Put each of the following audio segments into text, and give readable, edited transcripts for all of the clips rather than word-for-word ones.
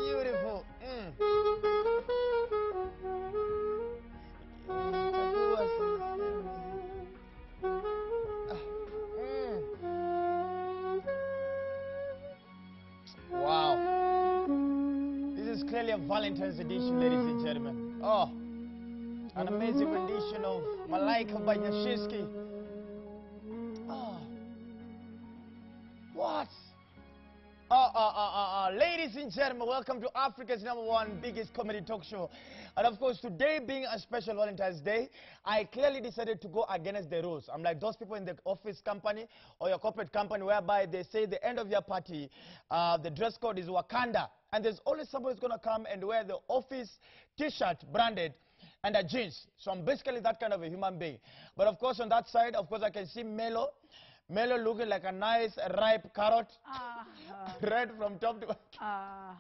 Beautiful. Wow. This is clearly a Valentine's edition, ladies and gentlemen. Oh, an amazing rendition of Malaika by Nyashinsky. Oh. What? Ladies and gentlemen, welcome to Africa's #1 biggest comedy talk show. And of course, today being a special Valentine's Day, I clearly decided to go against the rules. I'm like those people in the office company or your corporate company whereby they say the end of your party, the dress code is Wakanda. And there's always somebody who's going to come and wear the office t-shirt branded and a jeans. So I'm basically that kind of a human being. But of course, on that side, of course, I can see Melo looking like a nice ripe carrot, red from top to bottom.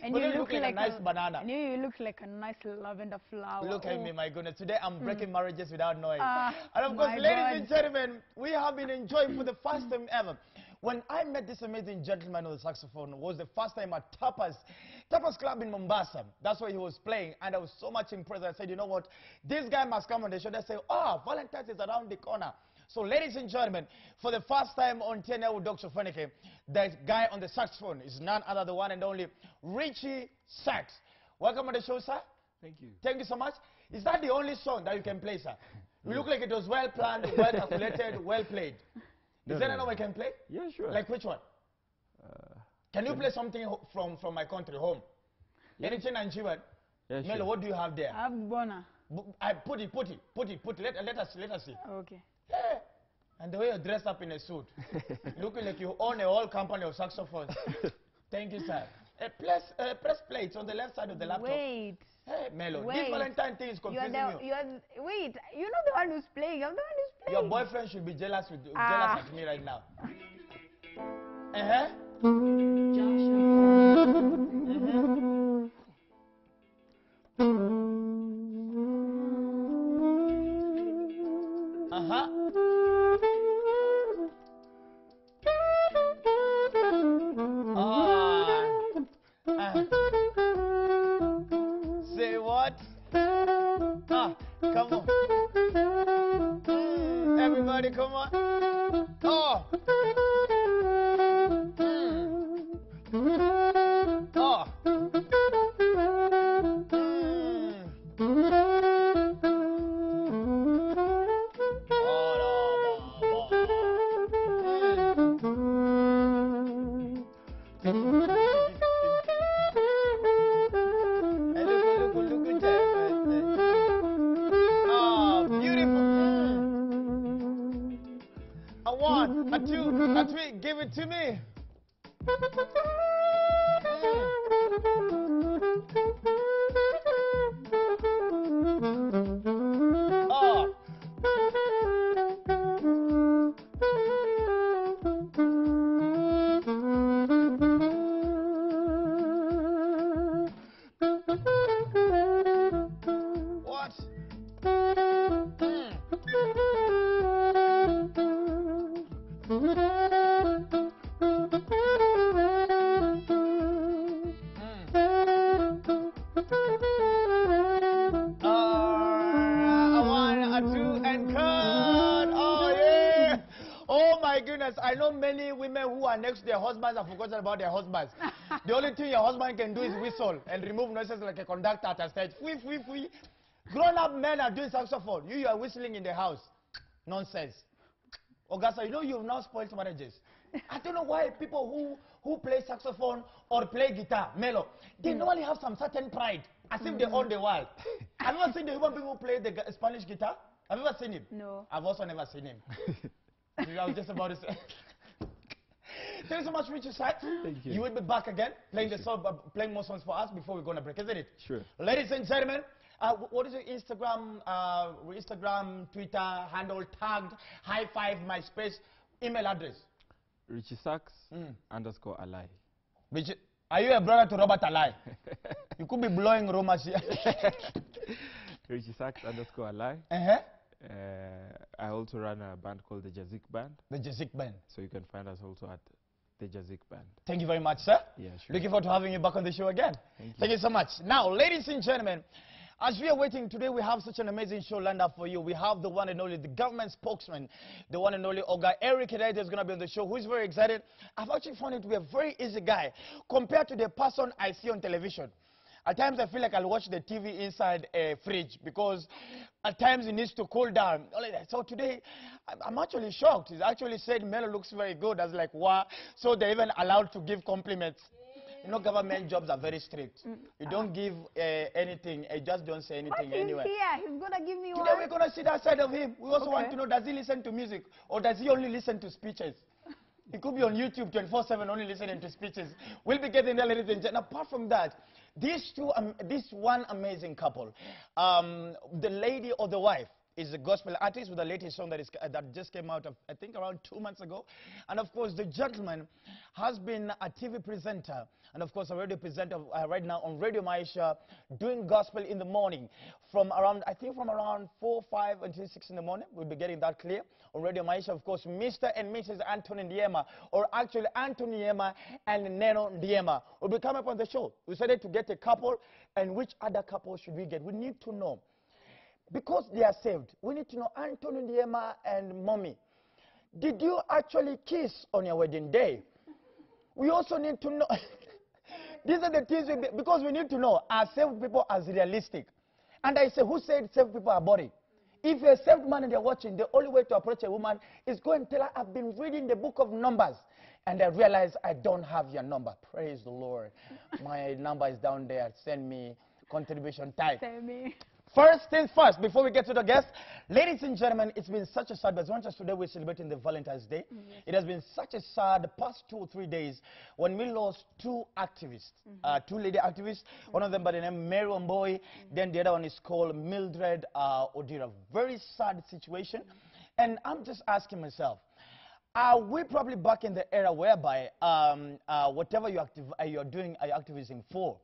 And you look like a nice banana. And you look like a nice lavender flower. Look at me, my goodness. Today I'm breaking marriages without knowing. And of course, ladies and gentlemen, we have been enjoying for the first time ever. When I met this amazing gentleman on the saxophone, was the first time at Tapas Club in Mombasa. That's where he was playing, and I was so much impressed. I said, you know what, this guy must come on the show. They say, oh, Valentine's is around the corner. So, ladies and gentlemen, for the first time on TNL with Dr. Feneke, the guy on the saxophone is none other than the one and only Richie Sax. Welcome on the show, sir. Thank you. Thank you so much. Is that the only song that you can play, sir? You look like it was well planned, well calculated, well played. Is there anyone I can play? Yeah, sure. Like which one? Can you play something from my country, home? Yeah. Anything Nigerian? Yeah, Melo, sure. what do you have there? I have Bona. I put it. Let us see. Okay. Yeah. And the way you're dressed up in a suit, looking like you own a whole company of saxophones. Thank you, sir. Press play. It's on the left side of the laptop. Wait. Hey, Melo, Wait. this Valentine thing is confusing you. Wait, you're not the one who's playing. I'm the one who's playing. Your boyfriend should be jealous at me right now. Say what? Come on. Everybody, come on. Oh. it to me. Oh. What? Goodness, I know many women who are next to their husbands have forgotten about their husbands. The only thing your husband can do is whistle and remove noises like a conductor at a stage. Fui, fui, fui. Grown-up men are doing saxophone. You are whistling in the house. Nonsense. Augusta, you know you've now spoiled marriages. I don't know why people who play saxophone or play guitar, mellow, they normally have some certain pride, as if they own the world. Have you ever seen the human being who play the Spanish guitar? Have you ever seen him? No. I've also never seen him. I was just about to say. Thank you so much, Richard Sachs. Thank you. You will be back again, playing playing more songs for us before we're going to break, isn't it? Sure. Ladies and gentlemen, what is your Instagram, Twitter handle, tagged, high five, MySpace, email address? Richie Sachs _ Alai. Richard, are you a brother to Robert Alai? You could be blowing rumors here. Richie Sachs _ Alai. I also run a band called the Jazik Band. The Jazik Band. So you can find us also at the Jazik Band. Thank you very much, sir. Yeah, sure. Looking forward to having you back on the show again. Thank you so much. Now, ladies and gentlemen, as we are waiting today, we have such an amazing show lined up for you. We have the one and only, the government spokesman, the one and only Oga Kiraithe is going to be on the show, who is very excited. I've actually found him to be a very easy guy compared to the person I see on television. At times, I feel like I'll watch the TV inside a fridge because at times it needs to cool down. So today, I'm actually shocked. He's actually said Melo looks very good. I was like, wow. So they're even allowed to give compliments. You know, government jobs are very strict. You don't give anything. You just don't say anything anyway. Here? He's going to give me one. Today, we're going to see that side of him. We also want to know, does he listen to music or does he only listen to speeches? He could be on YouTube 24/7 only listening to speeches. We'll be getting there, ladies and gentlemen. Apart from that, this one amazing couple, the lady or the wife is a gospel artist with the latest song that just came out, I think, around 2 months ago. And, of course, the gentleman has been a TV presenter and, of course, a radio presenter right now on Radio Maisha, doing gospel in the morning from around, I think, from around 4, 5 until 6 in the morning. We'll be getting that clear on Radio Maisha. Of course, Mr. and Mrs. Anthony Ndiema, or actually Anthony Ndiema and Neno Ndiema, will be coming up on the show. We decided to get a couple, and which other couple should we get? We need to know. Because they are saved, we need to know Anthony Ndiema and Mommy. Did you actually kiss on your wedding day? We also need to know. These are the things, because we need to know, are saved people as realistic? And I say, who said saved people are boring? If you're a saved man and you're watching, the only way to approach a woman is go and tell her, I've been reading the book of Numbers, and I realize I don't have your number. Praise the Lord. My number is down there. Send me contribution type. Send me. First things first, before we get to the guests, ladies and gentlemen, it's been such a sad, but not just today, we're celebrating the Valentine's Day. It has been such a sad past 2 or 3 days when we lost 2 activists, 2 lady activists, one of them by the name Mary Wamboy, then the other one is called Mildred Odira. Very sad situation. And I'm just asking myself, are we probably back in the era whereby whatever you're doing, are you activism for?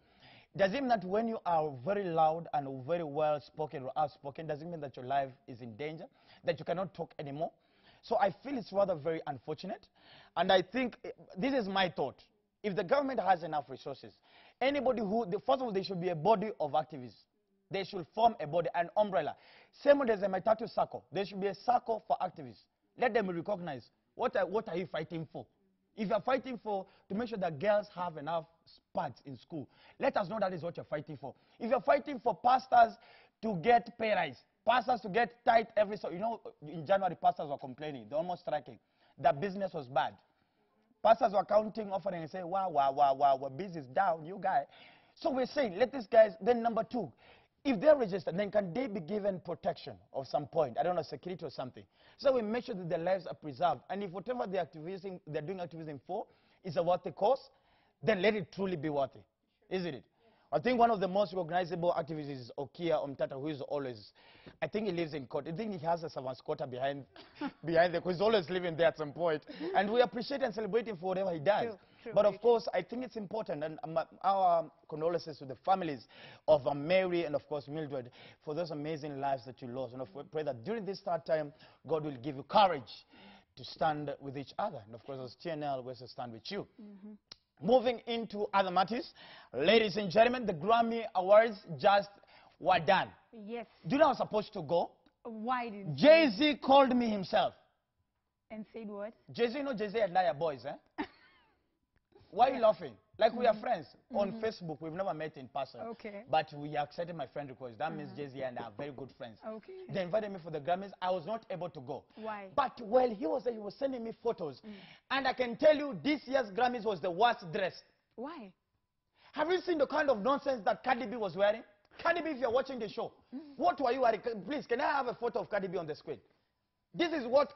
Does it mean that when you are very loud and very well spoken or outspoken, does it mean that your life is in danger, that you cannot talk anymore? So I feel it's rather very unfortunate. And I think this is my thought. If the government has enough resources, anybody first of all, there should be a body of activists. They should form a body, an umbrella. Same way there's a Maitatu circle. There should be a circle for activists. Let them recognize what are you fighting for. If you're fighting to make sure that girls have enough spots in school, let us know that is what you're fighting for. If you're fighting for pastors to get pay rise, pastors to get tithe every so, you know, in January, pastors were complaining, they're almost striking, that business was bad. Pastors were counting, offering, and saying, wow, business down, you guys. So we're saying, let these guys, then number 2, If they're registered, then can they be given protection of some point? I don't know, security or something. So we make sure that their lives are preserved. And if whatever they're doing activism for is a worthy cause, then let it truly be worthy, isn't it? I think one of the most recognizable activists is Okia Omtata, who is always, I think he lives in court. I think he has a servant's quarter behind because he's always living there at some point. And we appreciate and celebrate him for whatever he does. True, but of course, I think it's important, and our condolences to the families of Mary and of course Mildred for those amazing lives that you lost. And we pray that during this hard time, God will give you courage to stand with each other. And of course, as TNL, we will stand with you. Moving into other matters, ladies and gentlemen, the Grammy Awards just were done. Yes. Do you know I was supposed to go? Why did Jay-Z called me himself. And said what? Jay-Z, you know Jay-Z and Liar Boys, eh? Why are you laughing? Like we are friends on Facebook. We've never met in person. Okay. But we accepted my friend request. That means Jay-Z and I are very good friends. Okay. They invited me for the Grammys. I was not able to go. Why? But while he was there, he was sending me photos. And I can tell you this year's Grammys was the worst dressed. Why? Have you seen the kind of nonsense that Cardi B was wearing? Cardi B, if you're watching the show, what were you wearing? Please, can I have a photo of Cardi B on the screen? This is what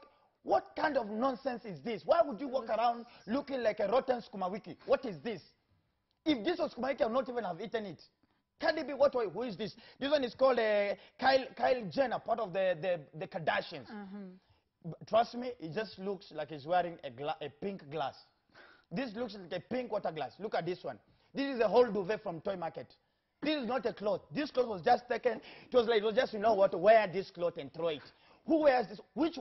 kind of nonsense is this? Why would you walk around looking like a rotten skumawiki? What is this? If this was skumawiki, I would not even have eaten it. Cardi B, who is this? This one is called Kyle Jenner, part of the Kardashians. Trust me, it just looks like he's wearing a pink glass. This looks like a pink water glass. Look at this one. This is a whole duvet from Toy Market. This is not a cloth. This cloth was just taken. It was just, you know what, wear this cloth and throw it. Who wears this? Which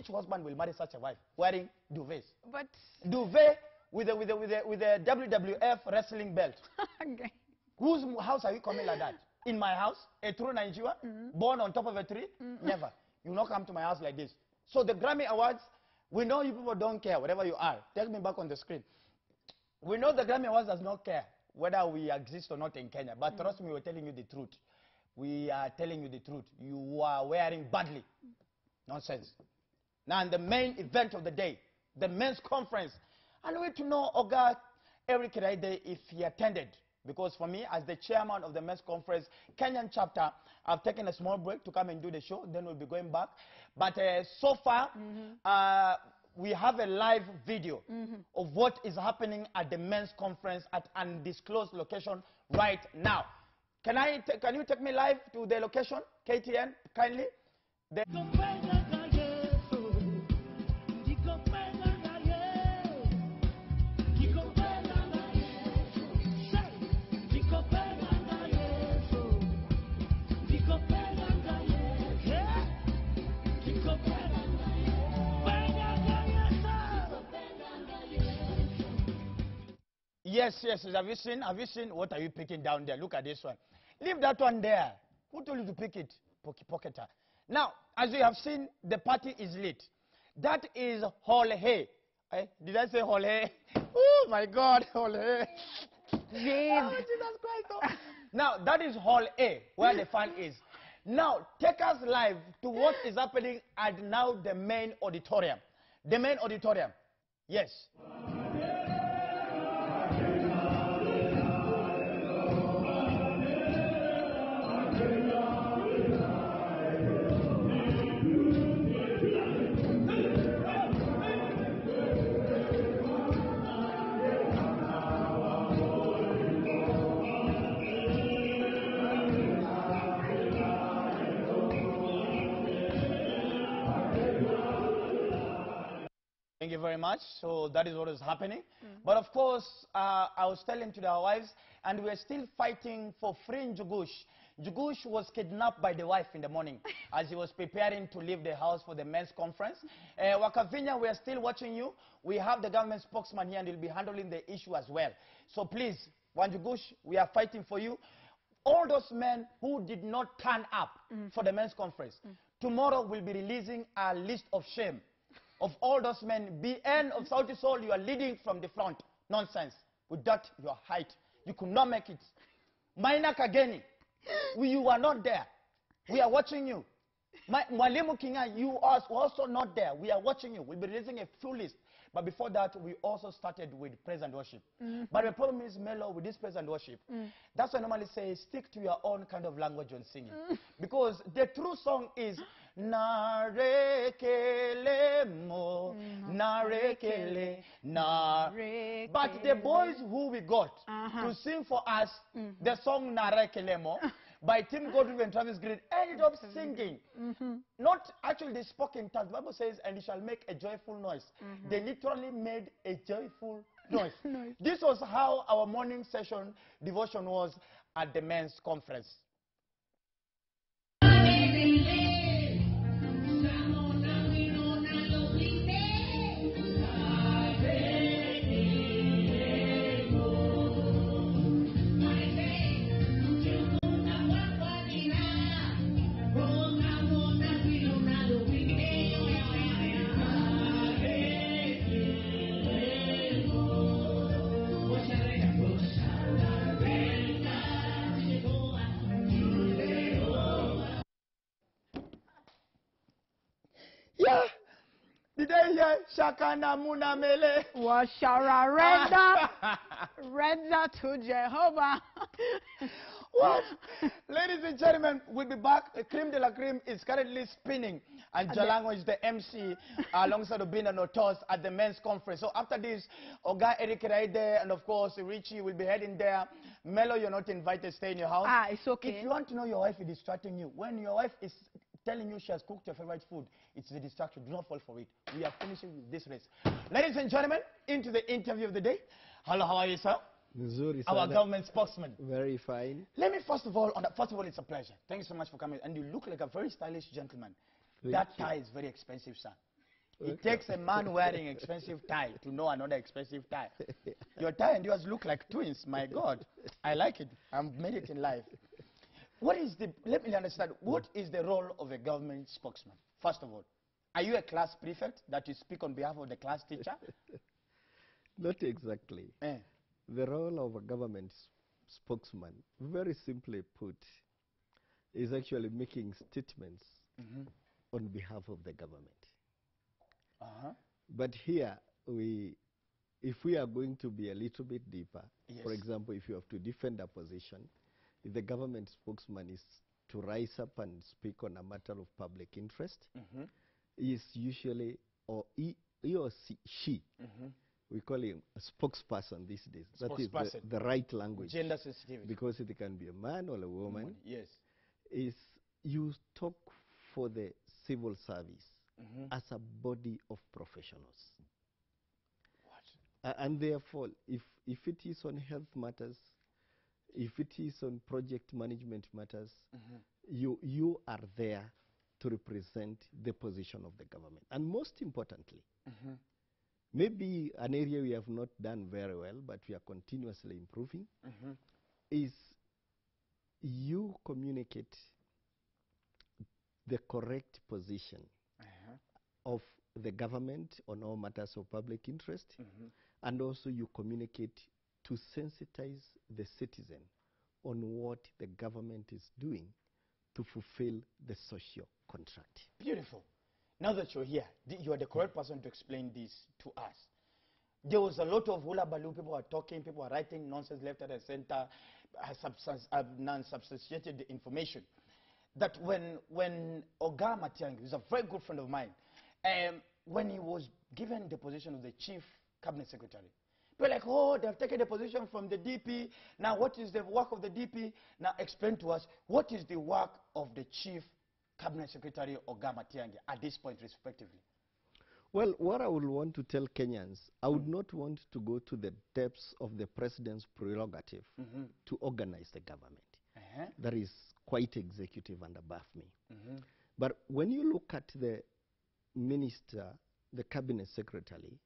husband will marry such a wife wearing duvets? But duvet with a WWF wrestling belt. okay. Whose house are you coming like that? In my house, a true Nigerian, born on top of a tree? Never. You will not come to my house like this. So the Grammy Awards, we know you people don't care, whatever you are. Take me back on the screen. We know the Grammy Awards does not care whether we exist or not in Kenya. But trust me, we're telling you the truth. We are telling you the truth. You are wearing badly. Nonsense. Now, the main event of the day, the men's conference. I need to know, Oga Eric Kiraithe, if he attended. Because for me, as the chairman of the men's conference, Kenyan chapter, I've taken a small break to come and do the show. Then we'll be going back. But so far, we have a live video of what is happening at the men's conference at an undisclosed location right now. Can you take me live to the location, KTN, kindly? Yes. Have you seen? What are you picking down there? Look at this one. Leave that one there. Who told you to pick it? Pocketer. Now, as you have seen, the party is lit. That is Hall Hay. Did I say Hall Hay? Oh my God, Hall Hay. Oh, Jesus Christ. Oh. Now, that is Hall A, where the fun is. Now, take us live to what is happening at now the main auditorium. The main auditorium. Yes. Thank you very much. So that is what is happening. But of course, I was telling to our wives, and we're still fighting for freeing Jugush. Jugush was kidnapped by the wife in the morning as he was preparing to leave the house for the men's conference. Wakavinya, we are still watching you. We have the government spokesman here, and he'll be handling the issue as well. So please, Jugush, we are fighting for you. All those men who did not turn up for the men's conference, tomorrow we'll be releasing a list of shame of all those men. BN of Saudi Soul, you are leading from the front. Nonsense. With that, your height, you could not make it. Maina Kageni, you are not there. We are watching you. Mwalimu Kinga, you are also not there. We are watching you. We'll be releasing a full list. But before that, we also started with praise and worship. But the problem is, Melo, with this praise and worship, that's why I normally say stick to your own kind of language when singing. Because the true song is Narekele mo, Narekele, Narekele. But the boys who we got to sing for us the song Narekele mo by Tim Godfrey and Travis Green ended up singing. Not actually the spoken tongue. The Bible says, and you shall make a joyful noise. They literally made a joyful noise. This was how our morning session devotion was at the men's conference. Yeah. Did they hear Shakana Muna Mele? Washara Reda. Reda to Jehovah. What? Ladies and gentlemen, we'll be back. The Cream de la Cream is currently spinning. And Jalango is the MC alongside Obina Notos at the men's conference. So after this, Oga Eric Kiraithe and of course Richie will be heading there. Melo, you're not invited. Stay in your house. It's okay. If you want to know your wife is distracting you, when your wife is telling you she has cooked your favorite food, it's a distraction. Do not fall for it. We are finishing with this race. Ladies and gentlemen, into the interview of the day. Hello, how are you, sir? Nzuri Our sana. government spokesman. Very fine. Let me first of all, it's a pleasure. Thank you so much for coming. And you look like a very stylish gentleman. That tie is very expensive, sir. It takes a man wearing expensive tie to know another expensive tie. Your tie and yours look like twins. My God, I like it. I've made it in life. What is the, let me understand, what is the role of a government spokesman? First of all, are you a class prefect that you speak on behalf of the class teacher? Not exactly. The role of a government spokesman, very simply put, is actually making statements on behalf of the government. But here, if we are going to be a little bit deeper, for example, if you have to defend a position, if the government spokesman is to rise up and speak on a matter of public interest, is usually, or he or she, we call him a spokesperson these days. That is the right language. Gender sensitivity. Because it can be a man or a woman. Yes. Is you talk for the civil service as a body of professionals. And therefore, if it is on health matters, if it is on project management matters, you are there to represent the position of the government. And most importantly, maybe an area we have not done very well, but we are continuously improving, is you communicate the correct position of the government on all matters of public interest, and also you communicate to sensitize the citizen on what the government is doing to fulfill the social contract. Beautiful. Now that you're here, you are the correct person to explain this to us. There was a lot of hula baloo, people are talking, people are writing nonsense left, right, and center, non-substantiated information. That when Oga Matiang'i, who's a very good friend of mine, when he was given the position of the chief cabinet secretary, people were like, oh, they've taken the position from the DP. Now, what is the work of the DP? Now, explain to us, what is the work of the chief cabinet secretary, Oga Matiang'i, at this point, respectively? Well, what I would want to tell Kenyans, I would not want to go to the depths of the president's prerogative to organize the government. That is quite executive and above me. But when you look at the minister, the cabinet secretary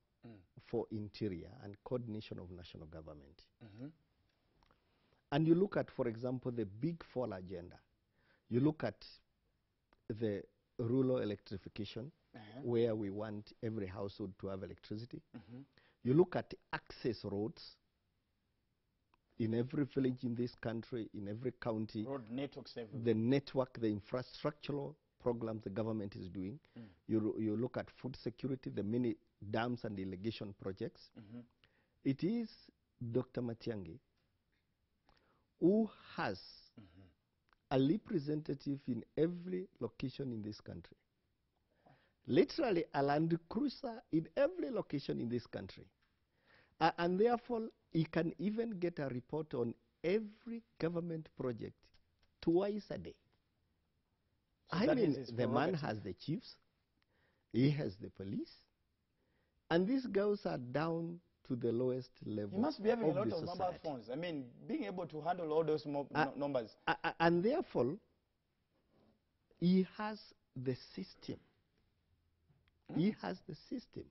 for interior and coordination of national government, and you look at, for example, the Big Four agenda, you look at the rural electrification, where we want every household to have electricity. You look at access roads in every village in this country, in every county. Road networks everywhere. The network, the infrastructural programs the government is doing. You look at food security, the many dams and irrigation projects. It is Dr. Matiang'i who has a representative in every location in this country. Literally a Land Cruiser in every location in this country. And therefore, he can even get a report on every government project twice a day. So I mean, the man has the chiefs, he has the police, and these girls are down to the lowest level. He must be having a lot of mobile phones. I mean, being able to handle all those numbers. And therefore, he has the system. He has the system.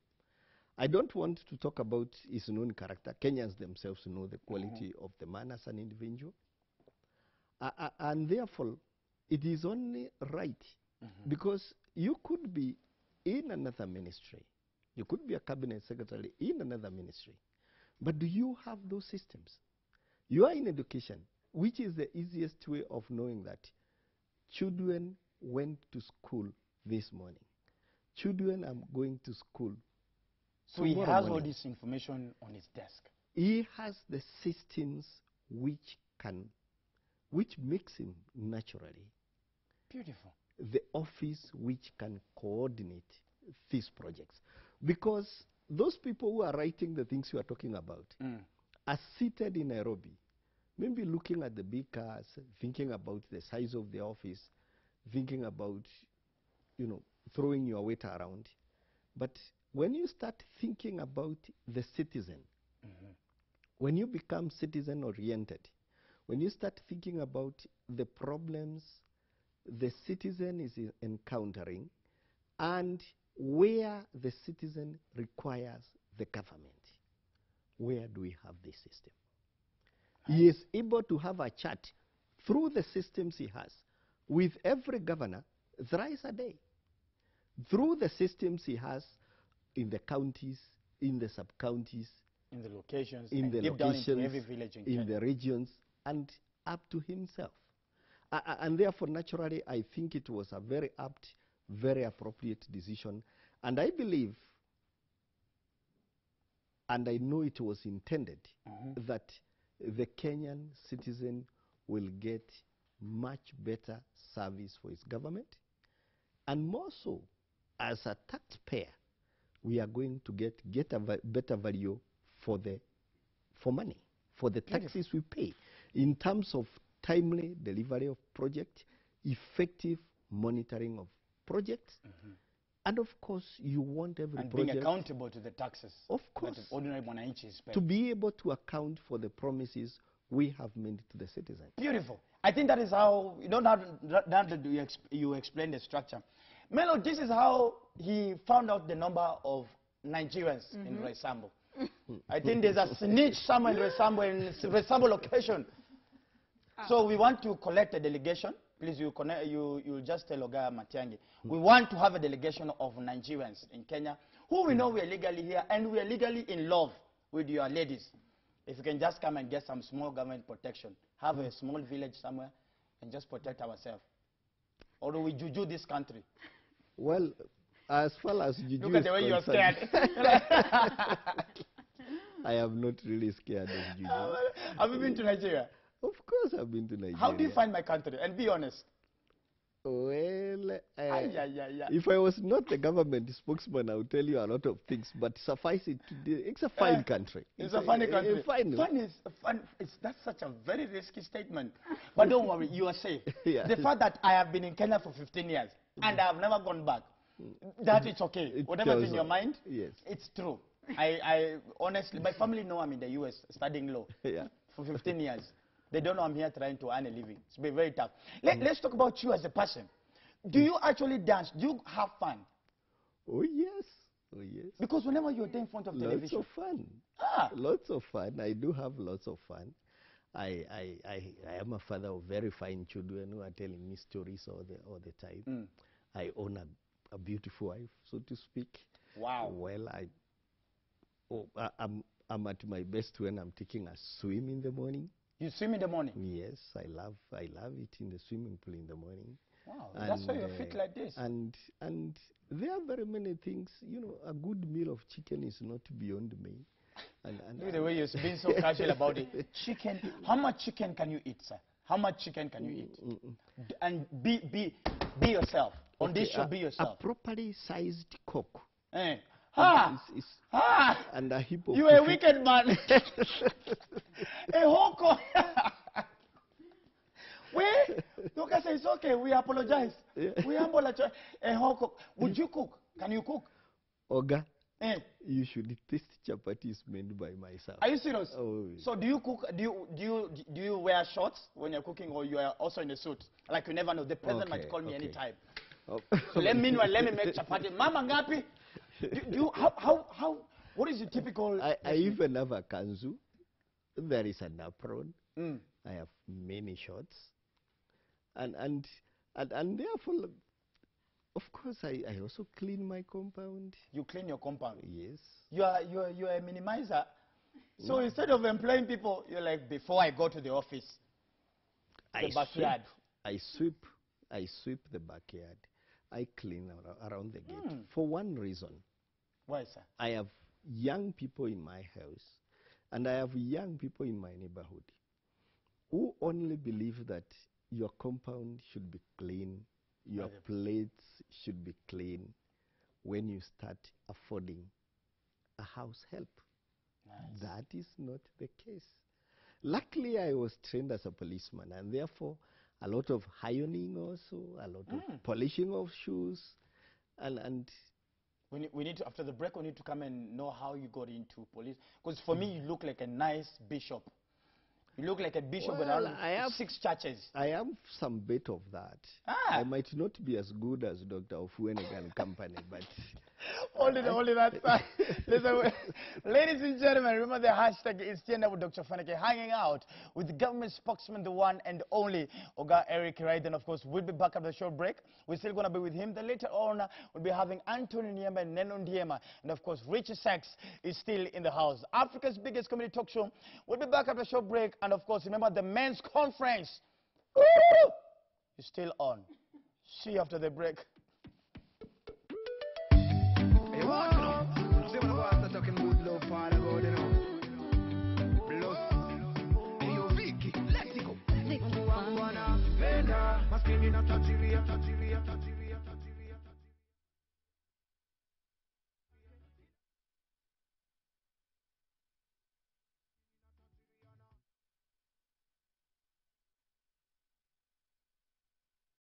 I don't want to talk about his known character. Kenyans themselves know the quality of the man as an individual. And therefore, it is only right, because you could be in another ministry. You could be a cabinet secretary in another ministry. But do you have those systems? You are in education, which is the easiest way of knowing that children went to school this morning. Children are going to school. So he has all this information on his desk. He has the systems which makes him naturally beautiful. The office which can coordinate these projects. Because those people who are writing the things you are talking about are seated in Nairobi, maybe looking at the big cars, thinking about the size of the office, thinking about, you know, throwing your weight around. But when you start thinking about the citizen, when you become citizen-oriented, when you start thinking about the problems the citizen is encountering and where the citizen requires the government, where do we have this system? He is able to have a chat through the systems he has with every governor thrice a day. Through the systems he has in the counties, in the sub-counties, in the locations, in the deep down into every village in the regions, and up to himself. And therefore, naturally, I think it was a very apt, very appropriate decision. And I believe, and I know it was intended, that the Kenyan citizen will get much better service for his government. And more so, as a taxpayer, we are going to get a better value for money, for the taxes we pay, in terms of timely delivery of projects, effective monitoring of projects, and of course, you want every project being accountable to the taxes. Of course, that ordinary mwananchi pay. To be able to account for the promises we have made to the citizen. Beautiful. I think that is how you explain the structure. Melo, this is how he found out the number of Nigerians in Roysambu. I think there's a snitch somewhere in Roysambu location. So we want to collect a delegation. Please, you just tell Oga Matiang'i. We want to have a delegation of Nigerians in Kenya who we know we are legally here and we are legally in love with your ladies. If you can just come and get some small government protection, have a small village somewhere and just protect ourselves. Or do we juju this country? Well, as far as juju look at the way you're scared. I am not really scared of juju. Have you been to Nigeria? Of course I've been to Nigeria. How do you find my country? And be honest. Well, if I was not the government spokesman, I would tell you a lot of things. But suffice it to do, it's a fine country. It's a funny country. That's such a very risky statement. But don't worry, you are safe. The fact that I have been in Kenya for 15 years and I have never gone back, that it's okay. Whatever's in your mind, it's true. I honestly, my family know I'm in the US studying law for 15 years. They don't know I'm here trying to earn a living. It's been very tough. Let's talk about you as a person. Do you actually dance? Do you have fun? Oh, yes. Oh, yes. Because whenever you're there in front of television. Lots of fun. Lots of fun. I do have lots of fun. I am a father of very fine children who are telling me stories all the time. I own a beautiful wife, so to speak. Wow. Well, I'm at my best when I'm taking a swim in the morning. You swim in the morning? Yes, I love it in the swimming pool in the morning. Wow, that's why you're fit like this. And there are very many things, you know, a good meal of chicken is not beyond me. Look at the way you're being so casual about it. Chicken, how much chicken can you eat, sir? How much chicken can you eat? And be yourself. On this show, be yourself. A properly sized cock. Eh. And a heap of... You are a wicked man. A whole cock. Wait, look, I say it's okay. We apologize. Yeah. We apologize. A whole cook. Would you cook? Can you cook? Oga, you should taste chapatis made by myself. Are you serious? Oh. So do you cook? Do you wear shorts when you're cooking, or you are also in a suit? Like you never know. The president might call me anytime. Oh. So let me make chapati. Mama ngapi? How? What is the typical? I even have a kanzu. There is an apron. I have many shorts. And therefore, of course, I also clean my compound. You clean your compound? Yes. You are a minimizer. So instead of employing people, you're like, before I go to the office, the backyard. I sweep the backyard. I clean around the gate for one reason. Why, sir? I have young people in my house, and I have young people in my neighborhood who only believe that your compound should be clean, your plates should be clean when you start affording a house help. Nice. That is not the case. Luckily, I was trained as a policeman, and therefore, a lot of ironing also, a lot of polishing of shoes, and we need to, after the break, we need to come and know how you got into police. Because for me, you look like a nice bishop. You look like a bishop with 6 churches. I have some bit of that. I might not be as good as Dr. Ofuenega Company, but... only that side. Listen, ladies and gentlemen, remember the hashtag is Stand Up with Dr. Faneke, hanging out with the government spokesman, the one and only Oga Eric Kiraithe. And of course, we'll be back after the short break. We're still going to be with him. Then later on, we'll be having Anthony Niema and Neno Ndiema. And of course, Richie Sachs is still in the house. Africa's biggest comedy talk show. We'll be back after the short break. And of course, remember the men's conference. Woo! Is still on. See you after the break. Say when I go after talking good love, part about, you know.